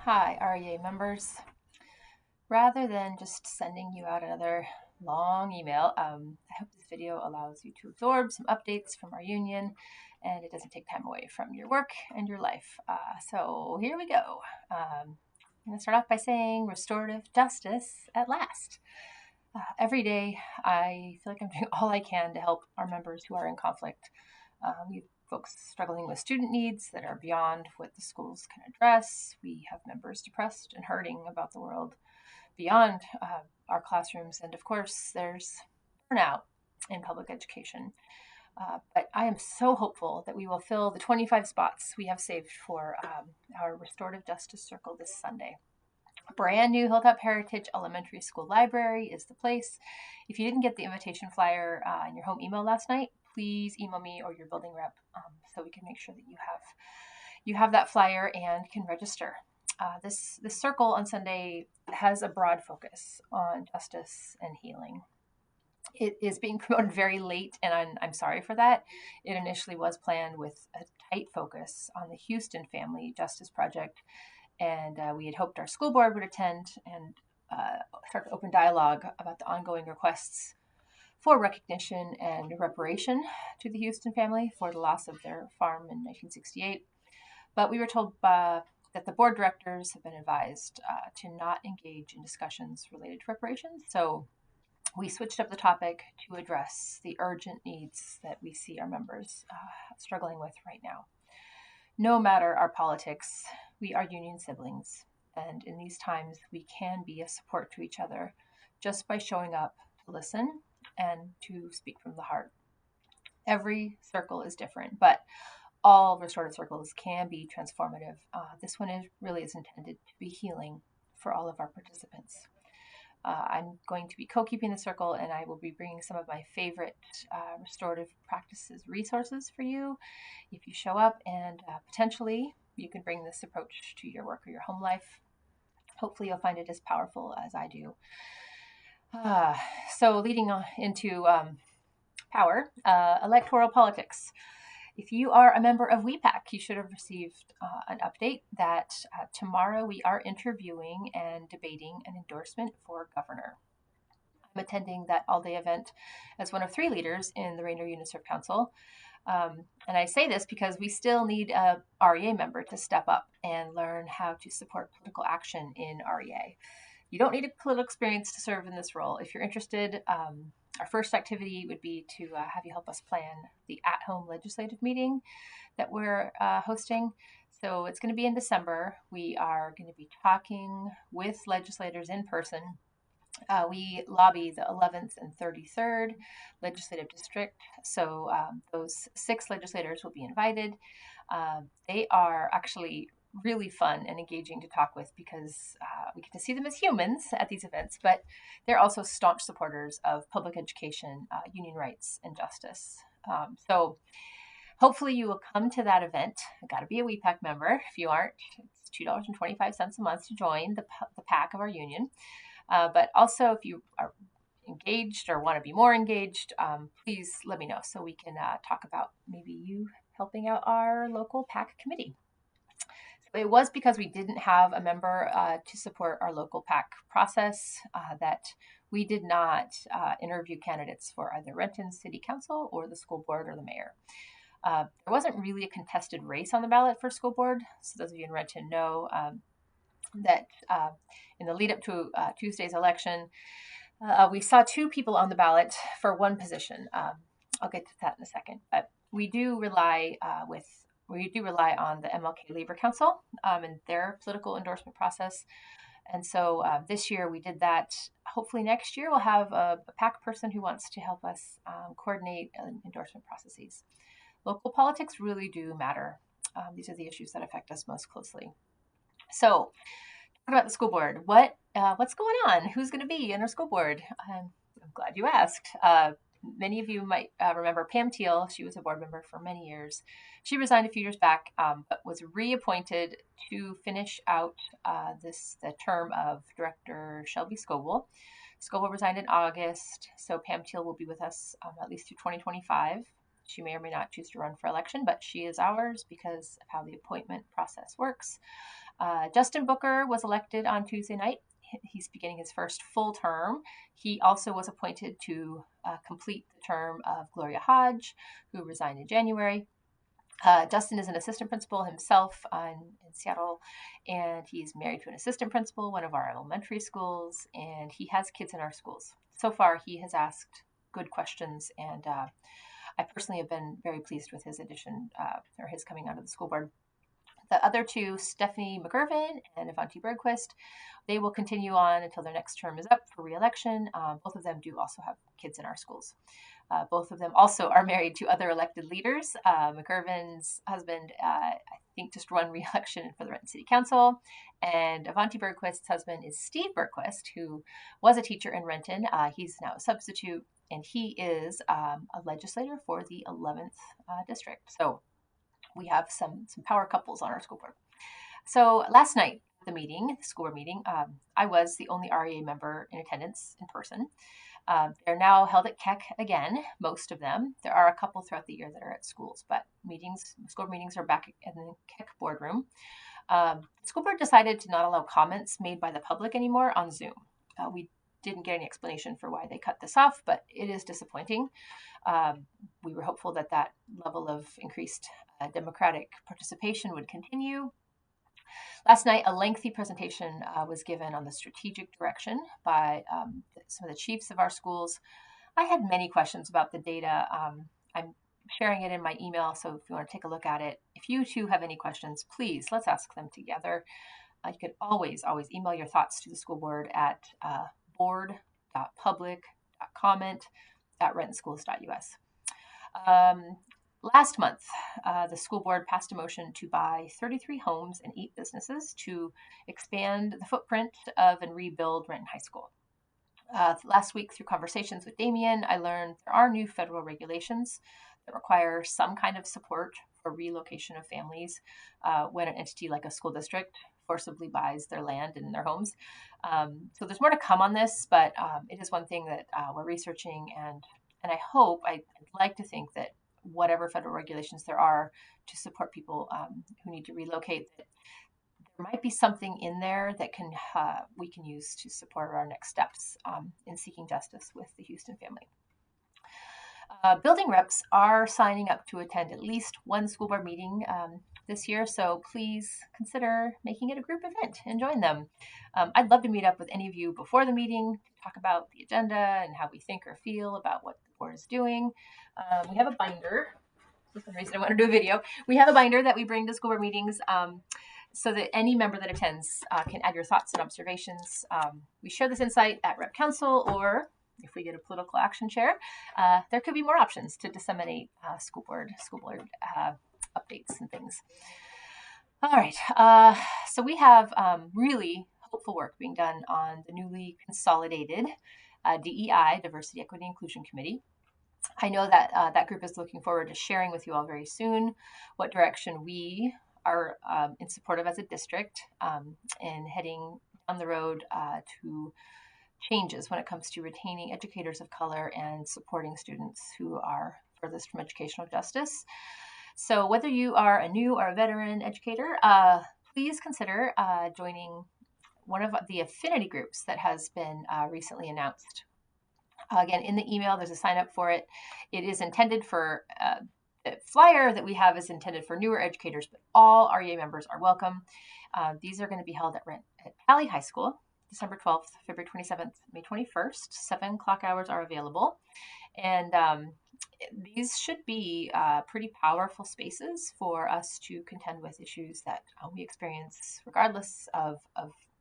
Hi, REA members. Rather than just sending you out another long email, I hope this video allows you to absorb some updates from our union and it doesn't take time away from your work and your life. So here we go. I'm going to start off by saying restorative justice at last. Every day, I feel like I'm doing all I can to help our members who are in conflict. We have folks struggling with student needs that are beyond what the schools can address. We have members depressed and hurting about the world beyond our classrooms. And of course, there's burnout in public education. But I am so hopeful that we will fill the 25 spots we have saved for our Restorative Justice Circle this Sunday. Brand new Hilltop Heritage Elementary School Library is the place. If you didn't get the invitation flyer in your home email last night, please email me or your building rep so we can make sure that you have that flyer and can register. This circle on Sunday has a broad focus on justice and healing. It is being promoted very late, and I'm sorry for that. It initially was planned with a tight focus on the Houston Family Justice Project, and we had hoped our school board would attend and start open dialogue about the ongoing requests for recognition and reparation to the Houston family for the loss of their farm in 1968. But we were told that the board directors have been advised to not engage in discussions related to reparations. So we switched up the topic to address the urgent needs that we see our members struggling with right now. No matter our politics, we are union siblings, and in these times, we can be a support to each other just by showing up to listen and to speak from the heart. Every circle is different, but all restorative circles can be transformative. This one really is intended to be healing for all of our participants. I'm going to be co-keeping the circle, and I will be bringing some of my favorite restorative practices resources for you if you show up, and potentially you can bring this approach to your work or your home life. Hopefully you'll find it as powerful as I do. So leading on into power, electoral politics. If you are a member of WEPAC, you should have received an update that tomorrow we are interviewing and debating an endorsement for governor. I'm attending that all-day event as one of 3 leaders in the Rainier Uniserv Council. And I say this because we still need a REA member to step up and learn how to support political action in REA. You don't need a political experience to serve in this role. If you're interested, our first activity would be to have you help us plan the at-home legislative meeting that we're hosting. So it's going to be in December. We are going to be talking with legislators in person. We lobby the 11th and 33rd legislative district. So those 6 legislators will be invited. They are actually really fun and engaging to talk with because we get to see them as humans at these events, but they're also staunch supporters of public education, union rights, and justice. So hopefully you will come to that event. I've got to be a WEPAC member. If you aren't, it's $2.25 a month to join the PAC of our union. But also if you are engaged or want to be more engaged, please let me know so we can talk about maybe you helping out our local PAC committee. It was because we didn't have a member to support our local PAC process that we did not interview candidates for either Renton City Council or the school board or the mayor. There wasn't really a contested race on the ballot for school board. So those of you in Renton know that in the lead up to Tuesday's election, we saw 2 people on the ballot for 1 position. I'll get to that in a second, but we do rely on the MLK Labor Council and their political endorsement process. And so this year we did that. Hopefully next year we'll have a PAC person who wants to help us coordinate endorsement processes. Local politics really do matter. These are the issues that affect us most closely. So talk about the school board. What's going on? Who's going to be in our school board? I'm glad you asked. Many of you might remember Pam Teal. She was a board member for many years. She resigned a few years back, but was reappointed to finish out the term of Director Shelby Scoville. Scoville resigned in August, so Pam Teal will be with us at least through 2025. She may or may not choose to run for election, but she is ours because of how the appointment process works. Justin Booker was elected on Tuesday night. He's beginning his first full term. He also was appointed to complete the term of Gloria Hodge, who resigned in January. Justin is an assistant principal himself in Seattle, and he's married to an assistant principal, one of our elementary schools, and he has kids in our schools. So far, he has asked good questions, and I personally have been very pleased with his addition or his coming onto the school board. The other two, Stephanie McGurvin and Avanti Bergquist, they will continue on until their next term is up for re-election. Both of them do also have kids in our schools. Both of them also are married to other elected leaders. McGurvin's husband, I think, just won re-election for the Renton City Council. And Avanti Bergquist's husband is Steve Bergquist, who was a teacher in Renton. He's now a substitute, and he is a legislator for the 11th district. So we have some power couples on our school board. So last night, the school board meeting, I was the only REA member in attendance in person. They're now held at Keck again, most of them. There are a couple throughout the year that are at schools, but school meetings are back in the Keck boardroom. The school board decided to not allow comments made by the public anymore on Zoom. We didn't get any explanation for why they cut this off, but it is disappointing. We were hopeful that level of increased democratic participation would continue. Last night, a lengthy presentation was given on the strategic direction by some of the chiefs of our schools. I had many questions about the data. I'm sharing it in my email, so if you want to take a look at it, if you too have any questions, please, let's ask them together. You can always email your thoughts to the school board at board.public.comment@rentonschools.us. Last month, the school board passed a motion to buy 33 homes and 8 businesses to expand the footprint of and rebuild Renton High School. Last week, through conversations with Damien, I learned there are new federal regulations that require some kind of support for relocation of families when an entity like a school district forcibly buys their land and their homes. So there's more to come on this, but it is one thing that we're researching, and I'd like to think that whatever federal regulations there are to support people who need to relocate, that there might be something in there that we can use to support our next steps in seeking justice with the Houston family. Building reps are signing up to attend at least one school board meeting this year, so please consider making it a group event and join them. I'd love to meet up with any of you before the meeting, talk about the agenda and how we think or feel about what the board is doing. We have a binder. For some reason I want to do a video. We have a binder that we bring to school board meetings so that any member that attends can add your thoughts and observations. We share this insight at Rep Council, or if we get a political action chair, there could be more options to disseminate school board updates and things. All right, so we have really hopeful work being done on the newly consolidated DEI, Diversity, Equity, Inclusion Committee. I know that that group is looking forward to sharing with you all very soon what direction we are in support of as a district and heading down the road to changes when it comes to retaining educators of color and supporting students who are furthest from educational justice. So whether you are a new or a veteran educator, please consider joining one of the affinity groups that has been recently announced. Again, in the email, there's a sign up for it. It is intended for, the flyer that we have is intended for newer educators, but all REA members are welcome. These are going to be held at Valley High School, December 12th, February 27th, May 21st. 7 o'clock hours are available. And these should be pretty powerful spaces for us to contend with issues that we experience regardless of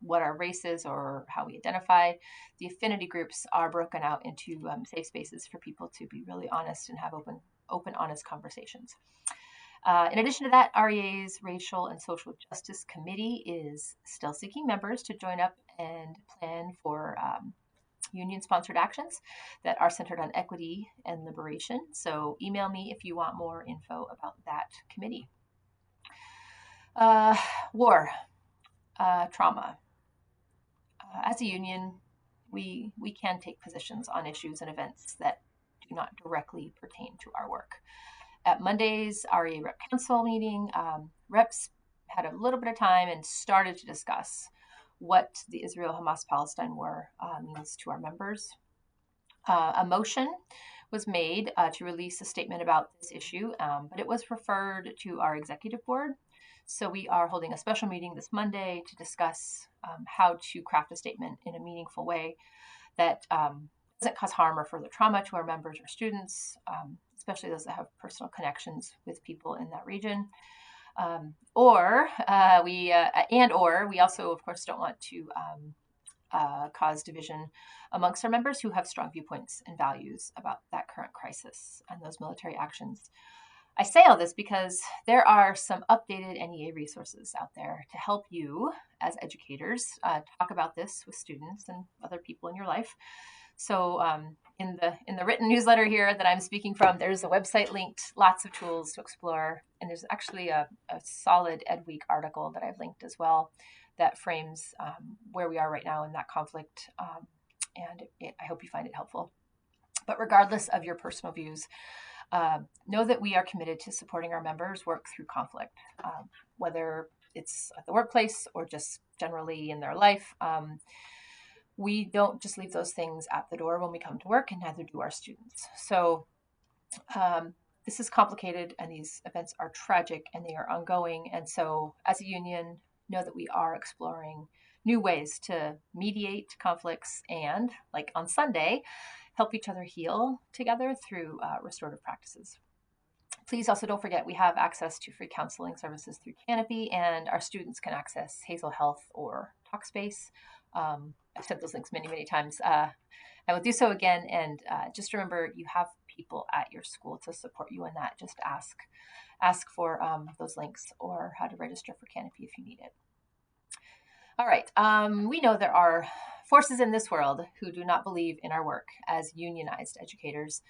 what our race is or how we identify. The affinity groups are broken out into safe spaces for people to be really honest and have open, honest conversations. In addition to that, REA's Racial and Social Justice Committee is still seeking members to join up and plan for union-sponsored actions that are centered on equity and liberation. So email me if you want more info about that committee. War, trauma. As a union, we can take positions on issues and events that do not directly pertain to our work. At Monday's REA Rep Council meeting, reps had a little bit of time and started to discuss what the Israel-Hamas-Palestine war means to our members. A motion was made to release a statement about this issue, but it was referred to our executive board. So we are holding a special meeting this Monday to discuss how to craft a statement in a meaningful way that doesn't cause harm or further trauma to our members or students, especially those that have personal connections with people in that region. Or we also, of course, don't want to cause division amongst our members who have strong viewpoints and values about that current crisis and those military actions. I say all this because there are some updated NEA resources out there to help you as educators talk about this with students and other people in your life. So in the written newsletter here that I'm speaking from, there's a website linked, lots of tools to explore, and there's actually a solid Ed Week article that I've linked as well that frames where we are right now in that conflict, and I hope you find it helpful. But regardless of your personal views, know that we are committed to supporting our members work through conflict, whether it's at the workplace or just generally in their life. We don't just leave those things at the door when we come to work, and neither do our students. So this is complicated, and these events are tragic, and they are ongoing. And so as a union, know that we are exploring new ways to mediate conflicts and, like on Sunday, help each other heal together through restorative practices. Please also don't forget we have access to free counseling services through Canopy, and our students can access Hazel Health or Talkspace. I've said those links many, many times. I will do so again, and just remember you have people at your school to support you in that. Just ask for those links or how to register for Canopy if you need it. All right. We know there are forces in this world who do not believe in our work as unionized educators.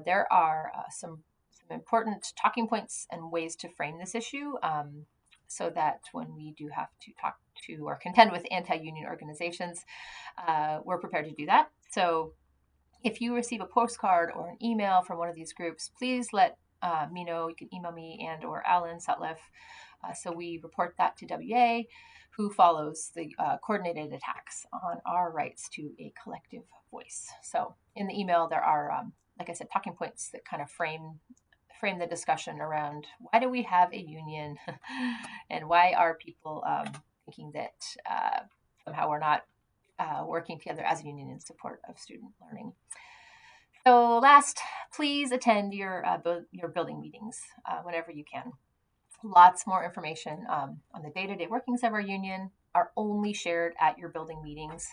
There are some important talking points and ways to frame this issue so that when we do have to talk to or contend with anti-union organizations, we're prepared to do that. So if you receive a postcard or an email from one of these groups, please let me know. You can email me and or Alan Sutliff. So we report that to WA, who follows the coordinated attacks on our rights to a collective voice. So in the email, there are, like I said, talking points that kind of frame the discussion around why do we have a union and why are people thinking that somehow we're not working together as a union in support of student learning. So last, please attend your building meetings whenever you can. Lots more information on the day-to-day workings of our union are only shared at your building meetings.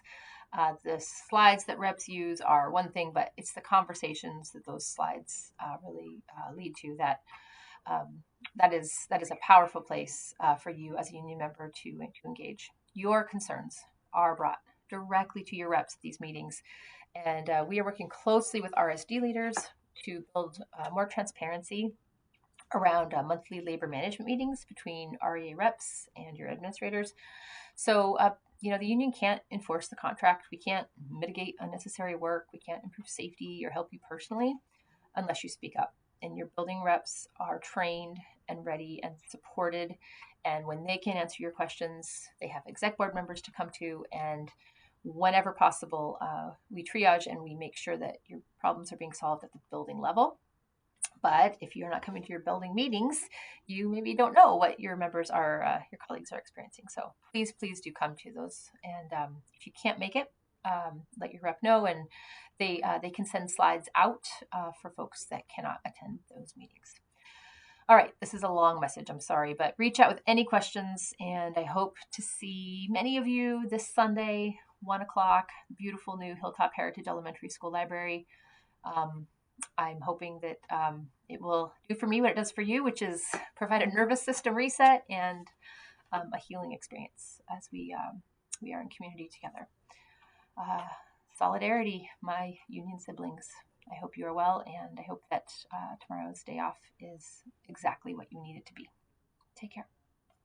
The slides that reps use are one thing, but it's the conversations that those slides really lead to that is a powerful place for you as a union member to engage. Your concerns are brought directly to your reps at these meetings, and we are working closely with RSD leaders to build more transparency around monthly labor management meetings between REA reps and your administrators. So, the union can't enforce the contract. We can't mitigate unnecessary work. We can't improve safety or help you personally unless you speak up. And your building reps are trained and ready and supported. And when they can answer your questions, they have exec board members to come to. And whenever possible, we triage and we make sure that your problems are being solved at the building level. But if you're not coming to your building meetings, you maybe don't know what your members are, your colleagues are experiencing. So please do come to those. And if you can't make it, let your rep know, and they can send slides out for folks that cannot attend those meetings. All right, this is a long message, I'm sorry, but reach out with any questions, and I hope to see many of you this Sunday, 1 o'clock, beautiful new Hilltop Heritage Elementary School Library. I'm hoping that it will do for me what it does for you, which is provide a nervous system reset and a healing experience as we are in community together. Solidarity, my union siblings. I hope you are well, and I hope that tomorrow's day off is exactly what you need it to be. Take care.